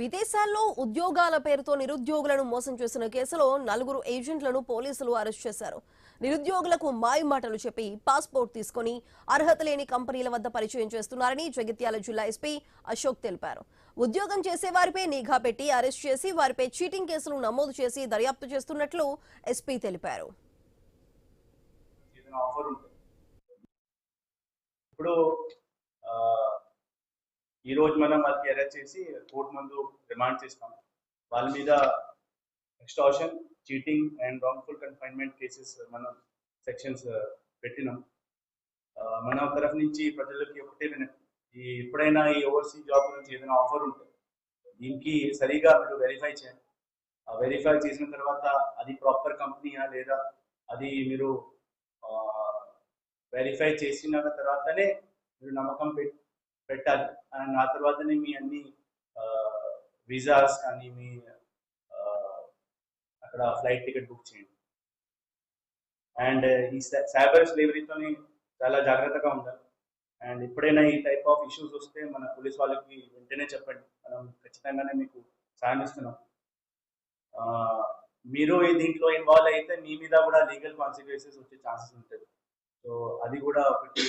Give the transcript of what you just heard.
విదేశాల్లో ఉద్యోగాల పేరుతో నిరుద్యోగులను మోసం చేసిన కేసులో 4 ఏజెంట్లను పోలీసులు అరెస్ట్ చేశారు. నిరుద్యోగులకు మాయమాటలు చెప్పి పాస్పోర్ట్ తీసుకుని అర్హత లేని కంపెనీల వద్ద పరిచయం చేస్తున్నారని జగిత్యాల జిల్లా ఎస్పీ అశోక్ తెలిపారు. ఉద్యోగం చేసే వారిపై నిఘా పెట్టి అరెస్ట్ చేసి వారిపై చీటింగ్ కేసులు నమోదు చేసి దర్యాప్తు చేస్తున్నట్లు ఎస్పీ తెలిపారు. ఈ రోజు మనం వాళ్ళకి అరెస్ట్ చేసి కోర్టు ముందు రిమాండ్ చేస్తాం. వాళ్ళ మీద extortion, cheating and wrongful confinement cases మనం సెక్షన్స్ పెట్టినాం. మన తరఫు నుంచి ప్రజలకి ఒకటే వినతి, ఎప్పుడైనా ఈ ఓవర్సీ జాబ్ నుంచి ఏదైనా ఆఫర్ ఉంటే దీనికి సరిగా మీరు వెరిఫై చేయండి. వెరిఫై చేసిన తర్వాత అది ప్రాపర్ కంపెనీయా లేదా అది మీరు వెరిఫై చేసిన తర్వాతనే మీరు నమ్మకం పెట్టాలి. అండ్ ఆ తర్వాతనే మీ అన్ని వీసాస్ కానీ మీ అక్కడ ఫ్లైట్ టికెట్ బుక్ చేయండి. అండ్ ఈ సైబర్ స్లేవరీతోని చాలా జాగ్రత్తగా ఉండాలి. అండ్ ఎప్పుడైనా ఈ టైప్ ఆఫ్ ఇష్యూస్ వస్తే మన పోలీస్ వాళ్ళకి వెంటనే చెప్పండి, మనం ఖచ్చితంగానే మీకు సాయం ఇస్తున్నాం. మీరు దీంట్లో ఇన్వాల్వ్ అయితే మీ మీద కూడా లీగల్ కాన్సిక్వెన్సెస్ వచ్చే ఛాన్సెస్ ఉంటుంది. సో అది కూడా ఒకటి